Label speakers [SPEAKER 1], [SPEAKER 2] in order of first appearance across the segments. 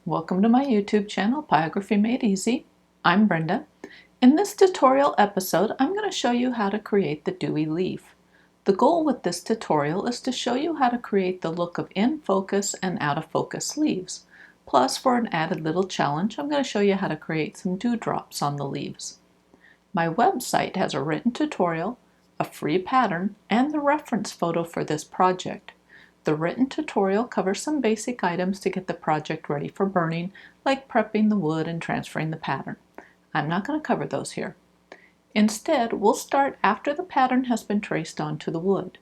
[SPEAKER 1] Welcome to my YouTube channel, Pyrography Made Easy. I'm Brenda. In this tutorial episode, I'm going to show you how to create the dewy leaf. The goal with this tutorial is to show you how to create the look of in-focus and out-of-focus leaves. Plus, for an added little challenge, I'm going to show you how to create some dewdrops on the leaves. My website has a written tutorial, a free pattern, and the reference photo for this project. The written tutorial covers some basic items to get the project ready for burning, like prepping the wood and transferring the pattern. I'm not going to cover those here. Instead, we'll start after the pattern has been traced onto the wood.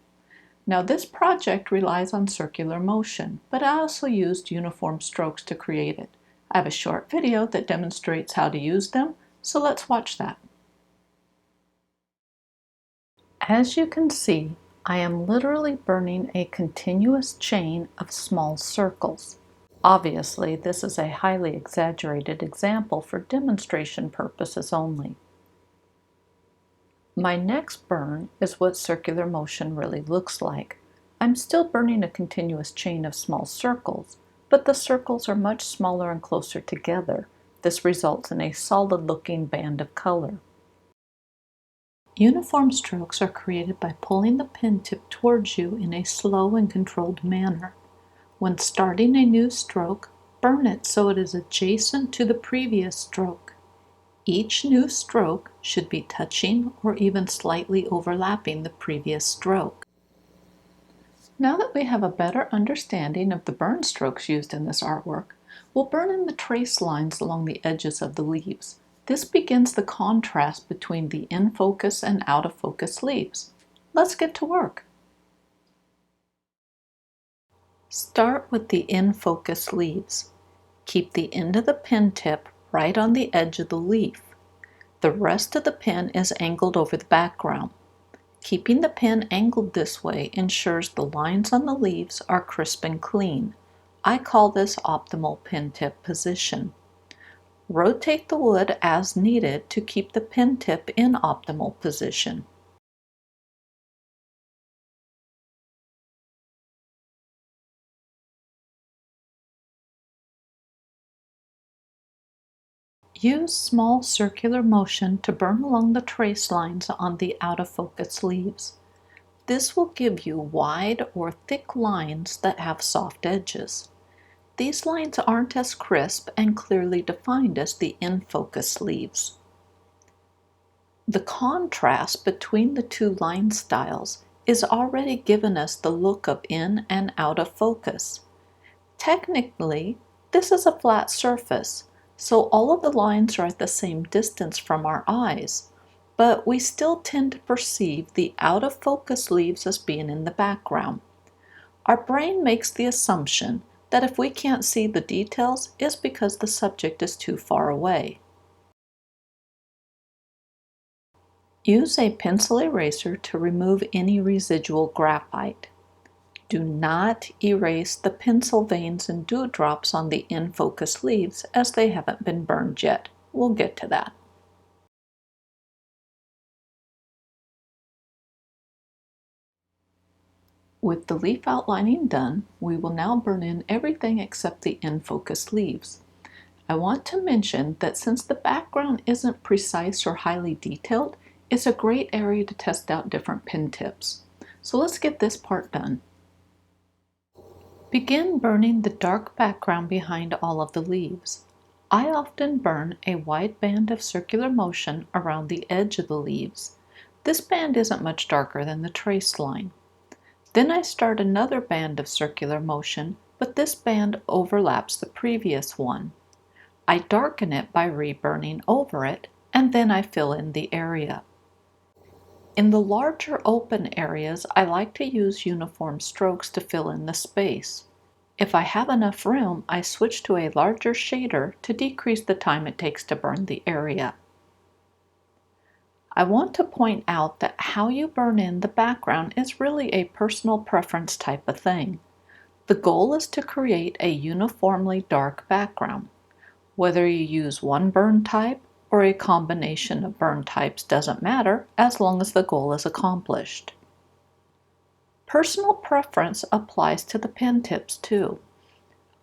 [SPEAKER 1] Now, this project relies on circular motion, but I also used uniform strokes to create it. I have a short video that demonstrates how to use them, so let's watch that. As you can see, I am literally burning a continuous chain of small circles. Obviously, this is a highly exaggerated example for demonstration purposes only. My next burn is what circular motion really looks like. I'm still burning a continuous chain of small circles, but the circles are much smaller and closer together. This results in a solid-looking band of color. Uniform strokes are created by pulling the pen tip towards you in a slow and controlled manner. When starting a new stroke, burn it so it is adjacent to the previous stroke. Each new stroke should be touching or even slightly overlapping the previous stroke. Now that we have a better understanding of the burn strokes used in this artwork, we'll burn in the trace lines along the edges of the leaves. This begins the contrast between the in-focus and out-of-focus leaves. Let's get to work. Start with the in-focus leaves. Keep the end of the pen tip right on the edge of the leaf. The rest of the pen is angled over the background. Keeping the pen angled this way ensures the lines on the leaves are crisp and clean. I call this optimal pen tip position. Rotate the wood as needed to keep the pen tip in optimal position. Use small circular motion to burn along the trace lines on the out-of-focus leaves. This will give you wide or thick lines that have soft edges. These lines aren't as crisp and clearly defined as the in-focus leaves. The contrast between the two line styles is already given us the look of in and out of focus. Technically, this is a flat surface, so all of the lines are at the same distance from our eyes, but we still tend to perceive the out of focus leaves as being in the background. Our brain makes the assumption that if we can't see the details, it's because the subject is too far away. Use a pencil eraser to remove any residual graphite. Do not erase the pencil veins and dewdrops on the in-focus leaves as they haven't been burned yet. We'll get to that. With the leaf outlining done, we will now burn in everything except the in-focus leaves. I want to mention that since the background isn't precise or highly detailed, it's a great area to test out different pen tips. So let's get this part done. Begin burning the dark background behind all of the leaves. I often burn a wide band of circular motion around the edge of the leaves. This band isn't much darker than the trace line. Then I start another band of circular motion, but this band overlaps the previous one. I darken it by reburning over it, and then I fill in the area. In the larger open areas, I like to use uniform strokes to fill in the space. If I have enough room, I switch to a larger shader to decrease the time it takes to burn the area. I want to point out that how you burn in the background is really a personal preference type of thing. The goal is to create a uniformly dark background. Whether you use one burn type or a combination of burn types doesn't matter as long as the goal is accomplished. Personal preference applies to the pen tips too.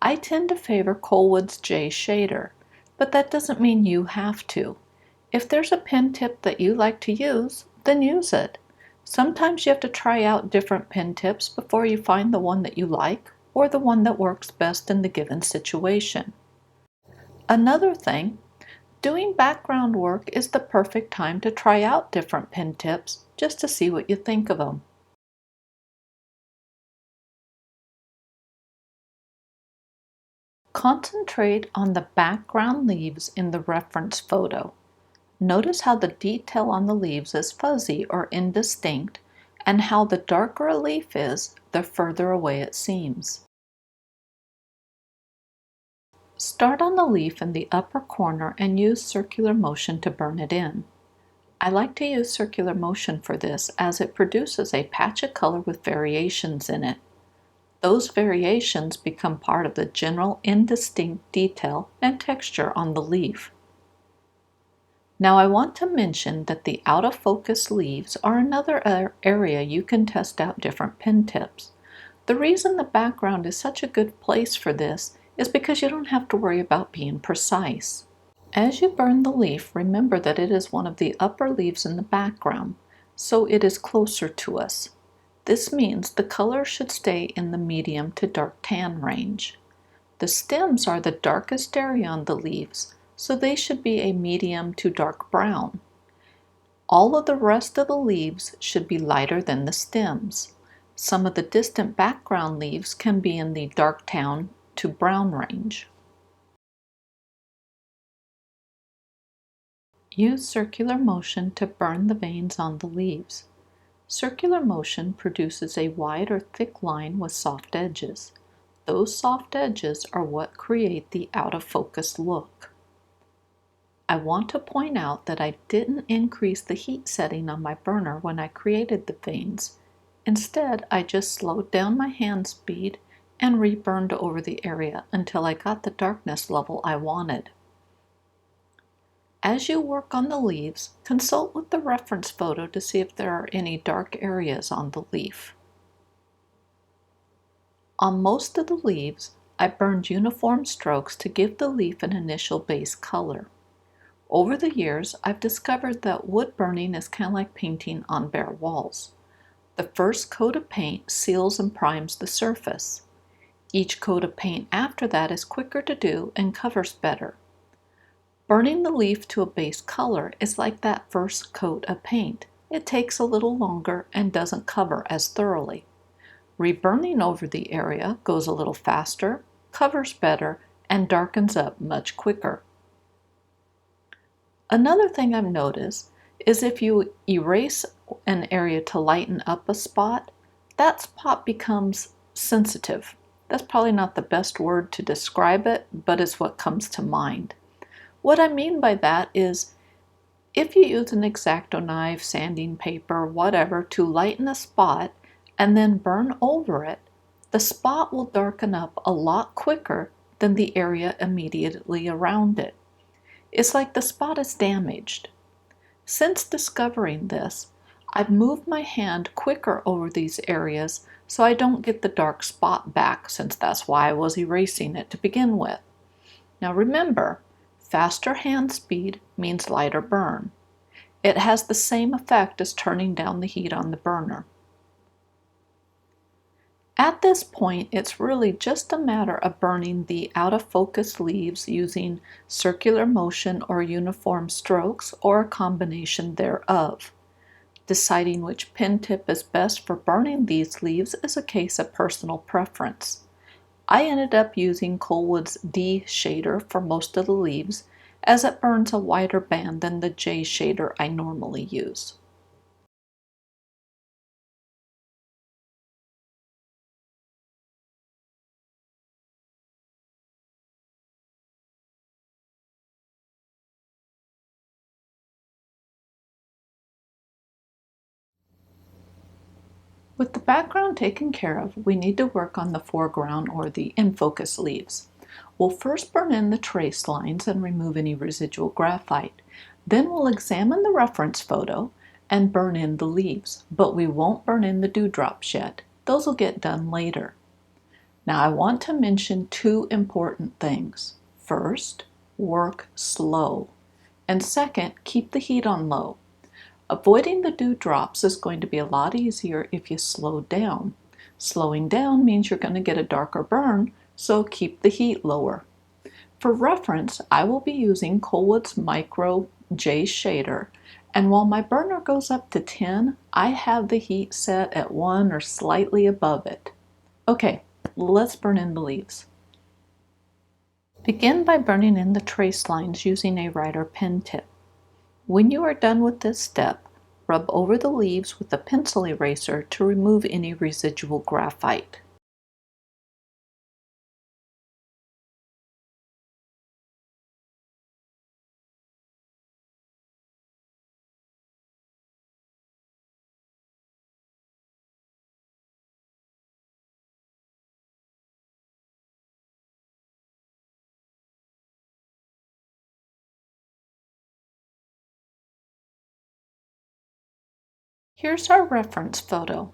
[SPEAKER 1] I tend to favor Colwood's J shader, but that doesn't mean you have to. If there's a pen tip that you like to use, then use it. Sometimes you have to try out different pen tips before you find the one that you like or the one that works best in the given situation. Another thing, doing background work is the perfect time to try out different pen tips just to see what you think of them. Concentrate on the background leaves in the reference photo. Notice how the detail on the leaves is fuzzy or indistinct, and how the darker a leaf is, the further away it seems. Start on the leaf in the upper corner and use circular motion to burn it in. I like to use circular motion for this as it produces a patch of color with variations in it. Those variations become part of the general indistinct detail and texture on the leaf. Now I want to mention that the out of focus leaves are another area you can test out different pen tips. The reason the background is such a good place for this is because you don't have to worry about being precise. As you burn the leaf, remember that it is one of the upper leaves in the background, so it is closer to us. This means the color should stay in the medium to dark tan range. The stems are the darkest area on the leaves, so they should be a medium to dark brown. All of the rest of the leaves should be lighter than the stems. Some of the distant background leaves can be in the dark tan to brown range. Use circular motion to burn the veins on the leaves. Circular motion produces a wide or thick line with soft edges. Those soft edges are what create the out of focus look. I want to point out that I didn't increase the heat setting on my burner when I created the veins. Instead, I just slowed down my hand speed and reburned over the area until I got the darkness level I wanted. As you work on the leaves, consult with the reference photo to see if there are any dark areas on the leaf. On most of the leaves, I burned uniform strokes to give the leaf an initial base color. Over the years, I've discovered that wood burning is kind of like painting on bare walls. The first coat of paint seals and primes the surface. Each coat of paint after that is quicker to do and covers better. Burning the leaf to a base color is like that first coat of paint. It takes a little longer and doesn't cover as thoroughly. Reburning over the area goes a little faster, covers better, and darkens up much quicker. Another thing I've noticed is if you erase an area to lighten up a spot, that spot becomes sensitive. That's probably not the best word to describe it, but it's what comes to mind. What I mean by that is if you use an X-Acto knife, sanding paper, whatever, to lighten a spot and then burn over it, the spot will darken up a lot quicker than the area immediately around it. It's like the spot is damaged. Since discovering this, I've moved my hand quicker over these areas so I don't get the dark spot back, since that's why I was erasing it to begin with. Now remember, faster hand speed means lighter burn. It has the same effect as turning down the heat on the burner. At this point, it's really just a matter of burning the out-of-focus leaves using circular motion or uniform strokes or a combination thereof. Deciding which pen tip is best for burning these leaves is a case of personal preference. I ended up using Colwood's D shader for most of the leaves, as it burns a wider band than the J shader I normally use. With the background taken care of, we need to work on the foreground or the in-focus leaves. We'll first burn in the trace lines and remove any residual graphite. Then we'll examine the reference photo and burn in the leaves, but we won't burn in the dewdrops yet. Those will get done later. Now I want to mention two important things. First, work slow. And second, keep the heat on low. Avoiding the dewdrops is going to be a lot easier if you slow down. Slowing down means you're going to get a darker burn, so keep the heat lower. For reference, I will be using Colwood's Micro J Shader, and while my burner goes up to 10, I have the heat set at 1 or slightly above it. Okay, let's burn in the leaves. Begin by burning in the trace lines using a writer pen tip. When you are done with this step, rub over the leaves with a pencil eraser to remove any residual graphite. Here's our reference photo.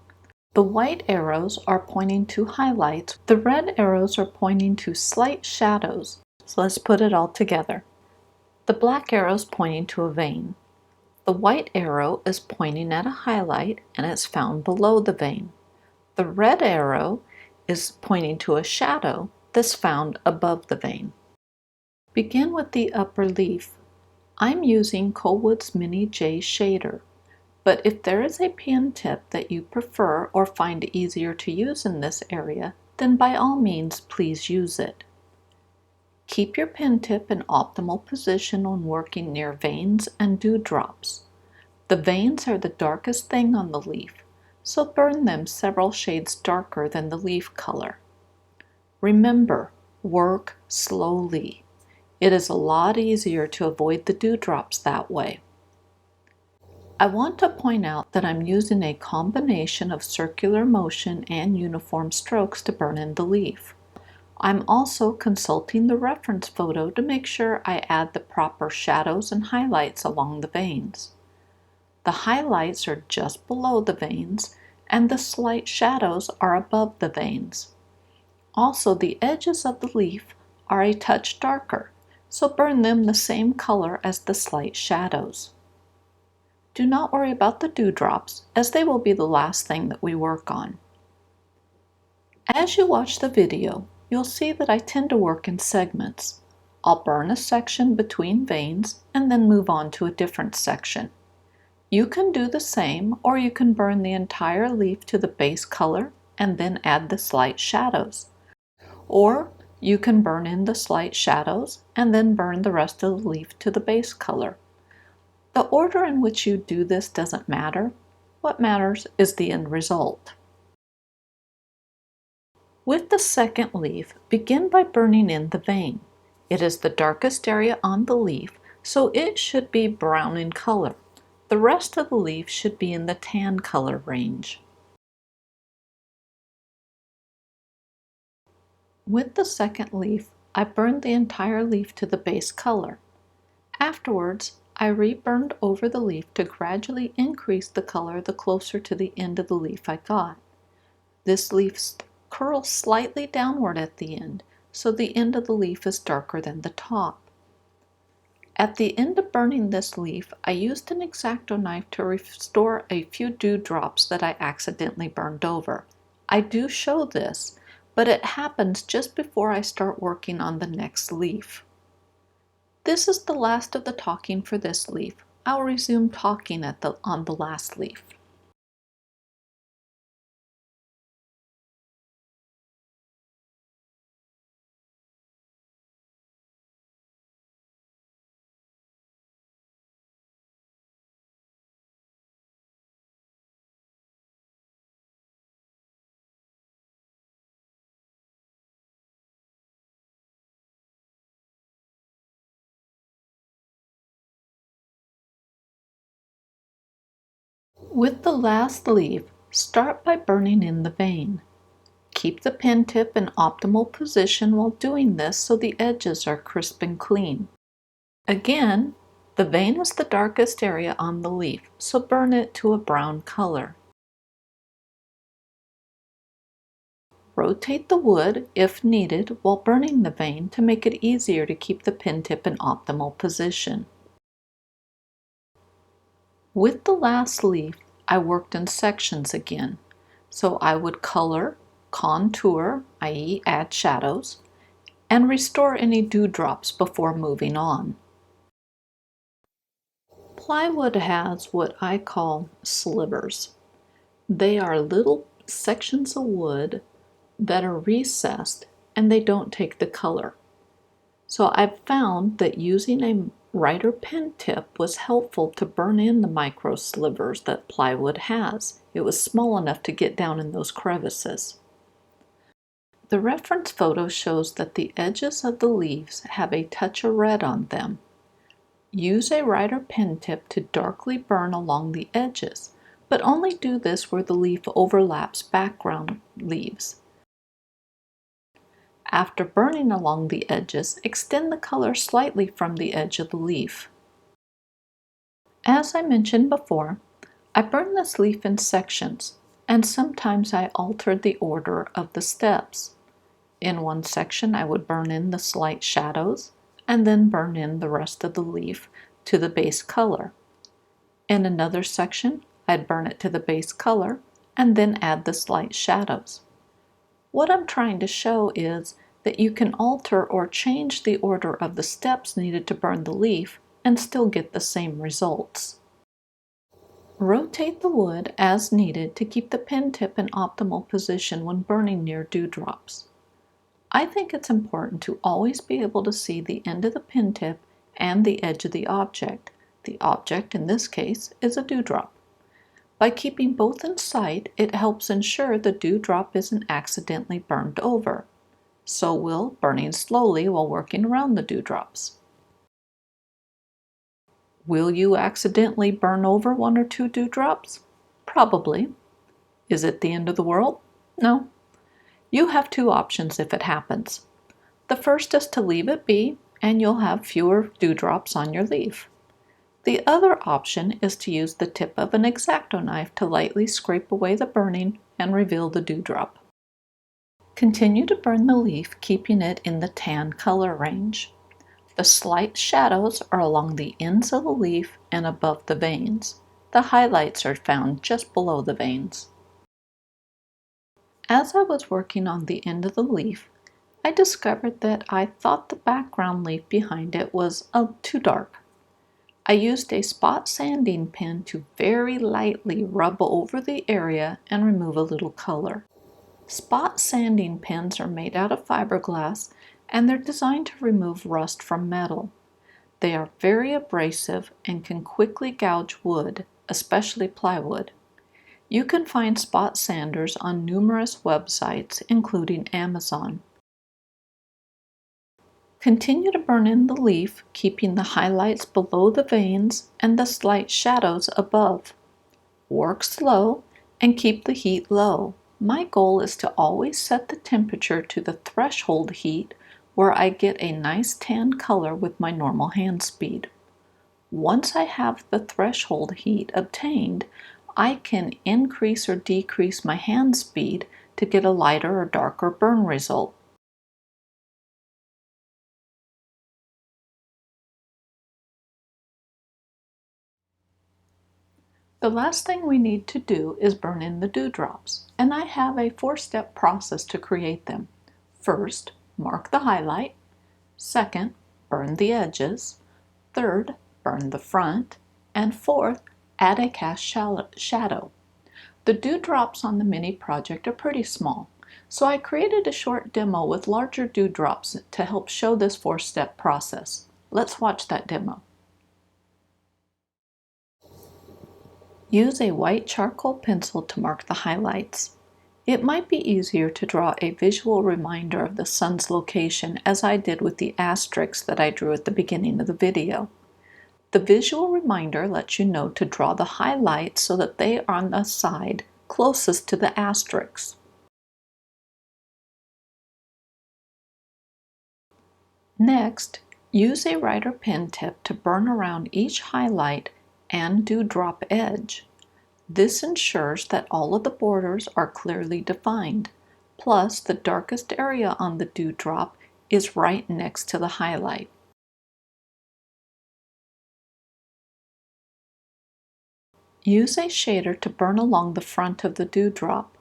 [SPEAKER 1] The white arrows are pointing to highlights. The red arrows are pointing to slight shadows. So let's put it all together. The black arrow is pointing to a vein. The white arrow is pointing at a highlight and it's found below the vein. The red arrow is pointing to a shadow that's found above the vein. Begin with the upper leaf. I'm using Colwood's Mini J Shader. But if there is a pen tip that you prefer or find easier to use in this area, then by all means please use it. Keep your pen tip in optimal position when working near veins and dewdrops. The veins are the darkest thing on the leaf, so burn them several shades darker than the leaf color. Remember, work slowly. It is a lot easier to avoid the dewdrops that way. I want to point out that I'm using a combination of circular motion and uniform strokes to burn in the leaf. I'm also consulting the reference photo to make sure I add the proper shadows and highlights along the veins. The highlights are just below the veins and the slight shadows are above the veins. Also, the edges of the leaf are a touch darker, so burn them the same color as the slight shadows. Do not worry about the dewdrops, as they will be the last thing that we work on. As you watch the video, you'll see that I tend to work in segments. I'll burn a section between veins and then move on to a different section. You can do the same, or you can burn the entire leaf to the base color and then add the slight shadows. Or you can burn in the slight shadows and then burn the rest of the leaf to the base color. The order in which you do this doesn't matter. What matters is the end result. With the second leaf, begin by burning in the vein. It is the darkest area on the leaf, so it should be brown in color. The rest of the leaf should be in the tan color range. With the second leaf, I burned the entire leaf to the base color. Afterwards, I reburned over the leaf to gradually increase the color the closer to the end of the leaf I got. This leaf curls slightly downward at the end, so the end of the leaf is darker than the top. At the end of burning this leaf, I used an X-Acto knife to restore a few dewdrops that I accidentally burned over. I do show this, but it happens just before I start working on the next leaf. This is the last of the talking for this leaf. I'll resume talking on the last leaf. With the last leaf, start by burning in the vein. Keep the pen tip in optimal position while doing this so the edges are crisp and clean. Again, the vein is the darkest area on the leaf, so burn it to a brown color. Rotate the wood if needed while burning the vein to make it easier to keep the pen tip in optimal position. With the last leaf, I worked in sections again. So I would color, contour, i.e. add shadows, and restore any dewdrops before moving on. Plywood has what I call slivers. They are little sections of wood that are recessed and they don't take the color. So I've found that using a writer pen tip was helpful to burn in the micro slivers that plywood has. It was small enough to get down in those crevices. The reference photo shows that the edges of the leaves have a touch of red on them. Use a writer pen tip to darkly burn along the edges, but only do this where the leaf overlaps background leaves. After burning along the edges, extend the color slightly from the edge of the leaf. As I mentioned before, I burn this leaf in sections, and sometimes I altered the order of the steps. In one section, I would burn in the slight shadows, and then burn in the rest of the leaf to the base color. In another section, I'd burn it to the base color, and then add the slight shadows. What I'm trying to show is that you can alter or change the order of the steps needed to burn the leaf and still get the same results. Rotate the wood as needed to keep the pen tip in optimal position when burning near dewdrops. I think it's important to always be able to see the end of the pen tip and the edge of the object. The object, in this case, is a dewdrop. By keeping both in sight, it helps ensure the dewdrop isn't accidentally burned over. So will burning slowly while working around the dewdrops. Will you accidentally burn over one or two dewdrops? Probably. Is it the end of the world? No. You have two options if it happens. The first is to leave it be, and you'll have fewer dewdrops on your leaf. The other option is to use the tip of an X-Acto knife to lightly scrape away the burning and reveal the dewdrop. Continue to burn the leaf, keeping it in the tan color range. The slight shadows are along the ends of the leaf and above the veins. The highlights are found just below the veins. As I was working on the end of the leaf, I discovered that I thought the background leaf behind it was too dark. I used a spot sanding pen to very lightly rub over the area and remove a little color. Spot sanding pens are made out of fiberglass and they're designed to remove rust from metal. They are very abrasive and can quickly gouge wood, especially plywood. You can find spot sanders on numerous websites, including Amazon. Continue to burn in the leaf, keeping the highlights below the veins and the slight shadows above. Work slow and keep the heat low. My goal is to always set the temperature to the threshold heat where I get a nice tan color with my normal hand speed. Once I have the threshold heat obtained, I can increase or decrease my hand speed to get a lighter or darker burn result. The last thing we need to do is burn in the dewdrops, and I have a 4-step process to create them. First, mark the highlight. Second, burn the edges. Third, burn the front. And fourth, add a cast shadow. The dewdrops on the mini project are pretty small, so I created a short demo with larger dewdrops to help show this 4-step process. Let's watch that demo. Use a white charcoal pencil to mark the highlights. It might be easier to draw a visual reminder of the sun's location as I did with the asterisks that I drew at the beginning of the video. The visual reminder lets you know to draw the highlights so that they are on the side closest to the asterisks. Next, use a writer pen tip to burn around each highlight and dewdrop edge. This ensures that all of the borders are clearly defined. Plus, the darkest area on the dewdrop is right next to the highlight. Use a shader to burn along the front of the dewdrop.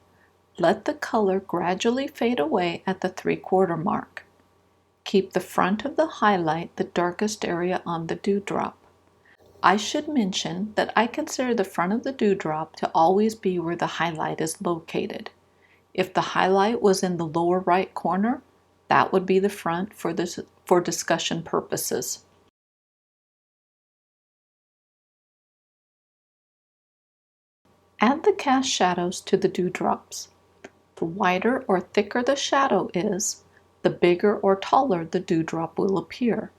[SPEAKER 1] Let the color gradually fade away at the 3/4 mark. Keep the front of the highlight the darkest area on the dewdrop. I should mention that I consider the front of the dewdrop to always be where the highlight is located. If the highlight was in the lower right corner, that would be the front for discussion purposes. Add the cast shadows to the dewdrops. The wider or thicker the shadow is, the bigger or taller the dewdrop will appear.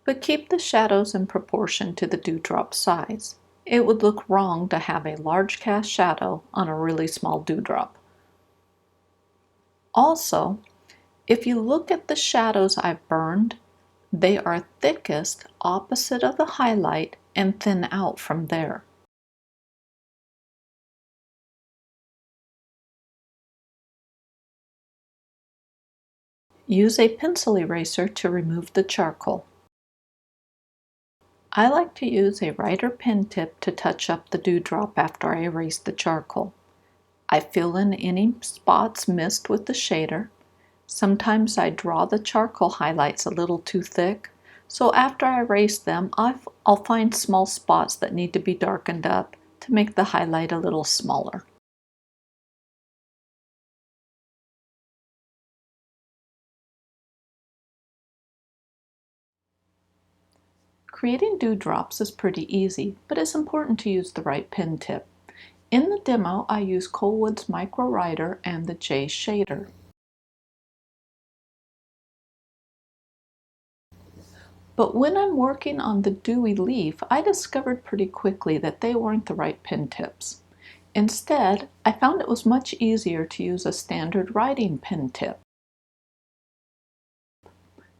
[SPEAKER 1] But keep the shadows in proportion to the dewdrop size. It would look wrong to have a large cast shadow on a really small dewdrop. Also, if you look at the shadows I've burned, they are thickest opposite of the highlight and thin out from there. Use a pencil eraser to remove the charcoal. I like to use a writer pen tip to touch up the dewdrop after I erase the charcoal. I fill in any spots missed with the shader. Sometimes I draw the charcoal highlights a little too thick, so after I erase them, I'll find small spots that need to be darkened up to make the highlight a little smaller. Creating dewdrops is pretty easy, but it's important to use the right pen tip. In the demo, I use Colwood's Micro Writer and the J shader. But when I'm working on the Dewy Leaf, I discovered pretty quickly that they weren't the right pen tips. Instead, I found it was much easier to use a standard writing pen tip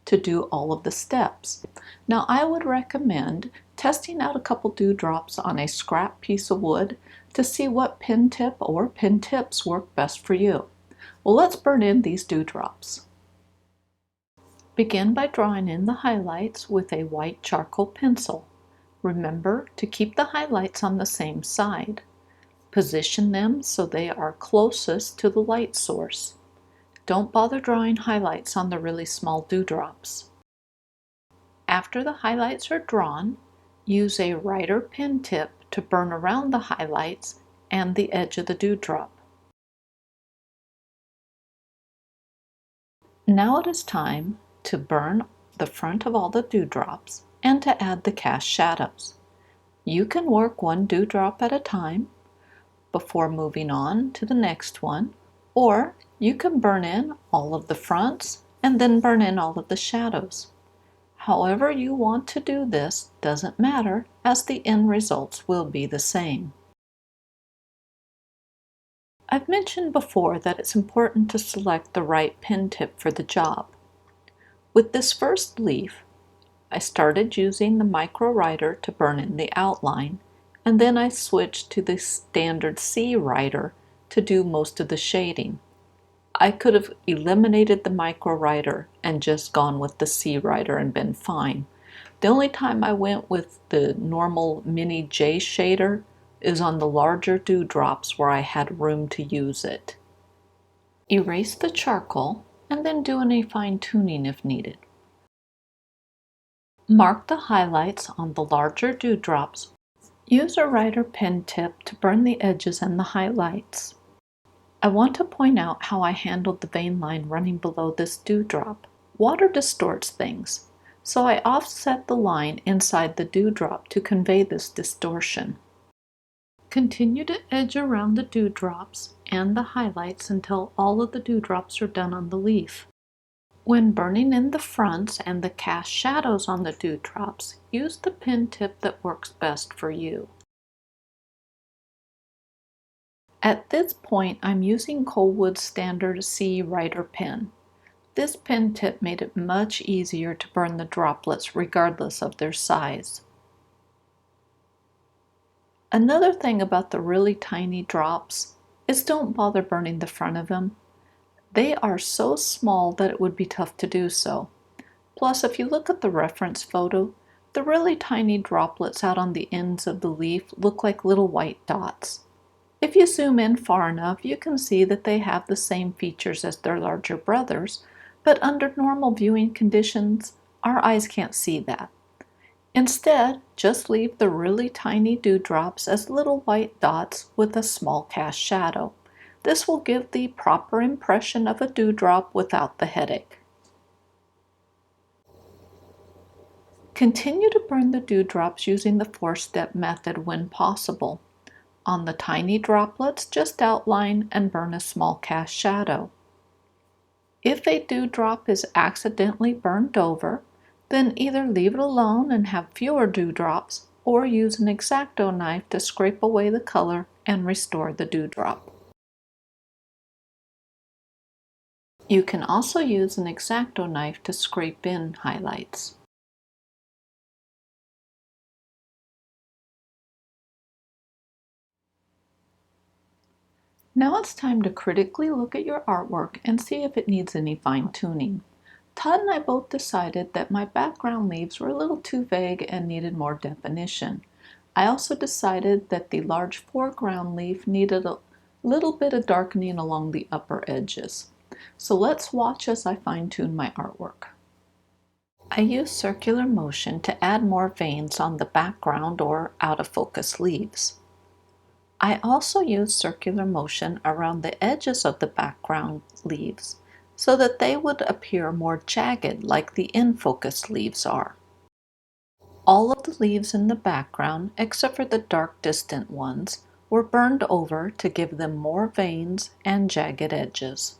[SPEAKER 1] to do all of the steps. Now, I would recommend testing out a couple dewdrops on a scrap piece of wood to see what pen tip or pen tips work best for you. Well, let's burn in these dewdrops. Begin by drawing in the highlights with a white charcoal pencil. Remember to keep the highlights on the same side. Position them so they are closest to the light source. Don't bother drawing highlights on the really small dewdrops. After the highlights are drawn, use a writer pen tip to burn around the highlights and the edge of the dewdrop. Now it is time to burn the front of all the dewdrops and to add the cast shadows. You can work one dewdrop at a time before moving on to the next one, or you can burn in all of the fronts and then burn in all of the shadows. However you want to do this doesn't matter, as the end results will be the same. I've mentioned before that it's important to select the right pen tip for the job. With this first leaf, I started using the micro writer to burn in the outline, and then I switched to the standard C writer to do most of the shading. I could have eliminated the micro writer and just gone with the C writer and been fine. The only time I went with the normal mini J shader is on the larger dewdrops where I had room to use it. Erase the charcoal and then do any fine tuning if needed. Mark the highlights on the larger dewdrops. Use a writer pen tip to burn the edges and the highlights. I want to point out how I handled the vein line running below this dewdrop. Water distorts things, so I offset the line inside the dewdrop to convey this distortion. Continue to edge around the dewdrops and the highlights until all of the dewdrops are done on the leaf. When burning in the fronts and the cast shadows on the dewdrops, use the pen tip that works best for you. At this point, I'm using Colwood's standard C writer pen. This pen tip made it much easier to burn the droplets regardless of their size. Another thing about the really tiny drops is don't bother burning the front of them. They are so small that it would be tough to do so. Plus, if you look at the reference photo, the really tiny droplets out on the ends of the leaf look like little white dots. If you zoom in far enough, you can see that they have the same features as their larger brothers, but under normal viewing conditions, our eyes can't see that. Instead, just leave the really tiny dewdrops as little white dots with a small cast shadow. This will give the proper impression of a dewdrop without the headache. Continue to burn the dewdrops using the 4-step method when possible. On the tiny droplets, just outline and burn a small cast shadow. If a dewdrop is accidentally burned over, then either leave it alone and have fewer dewdrops, or use an X-Acto knife to scrape away the color and restore the dewdrop. You can also use an X-Acto knife to scrape in highlights. Now it's time to critically look at your artwork and see if it needs any fine-tuning. Todd and I both decided that my background leaves were a little too vague and needed more definition. I also decided that the large foreground leaf needed a little bit of darkening along the upper edges. So let's watch as I fine-tune my artwork. I use circular motion to add more veins on the background or out of focus leaves. I also use circular motion around the edges of the background leaves so that they would appear more jagged like the in-focus leaves are. All of the leaves in the background, except for the dark distant ones, were burned over to give them more veins and jagged edges.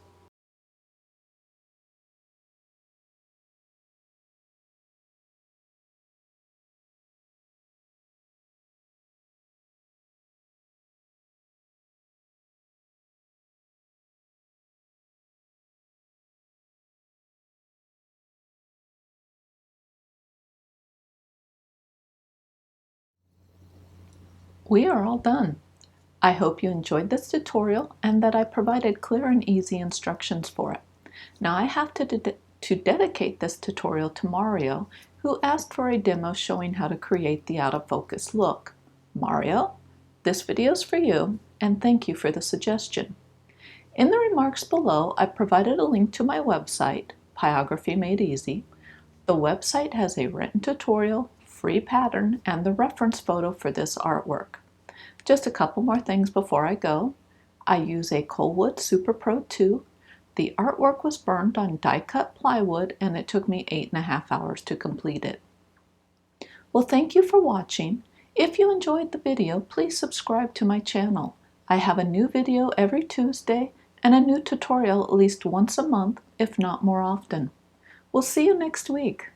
[SPEAKER 1] We are all done. I hope you enjoyed this tutorial and that I provided clear and easy instructions for it. Now I have to dedicate this tutorial to Mario, who asked for a demo showing how to create the out of focus look. Mario, this video is for you, and thank you for the suggestion. In the remarks below, I provided a link to my website, Pyrography Made Easy. The website has a written tutorial, free pattern, and the reference photo for this artwork. Just a couple more things before I go. I use a Colwood Super Pro 2. The artwork was burned on die-cut plywood and it took me 8.5 hours to complete it. Well, thank you for watching. If you enjoyed the video, please subscribe to my channel. I have a new video every Tuesday and a new tutorial at least once a month, if not more often. We'll see you next week.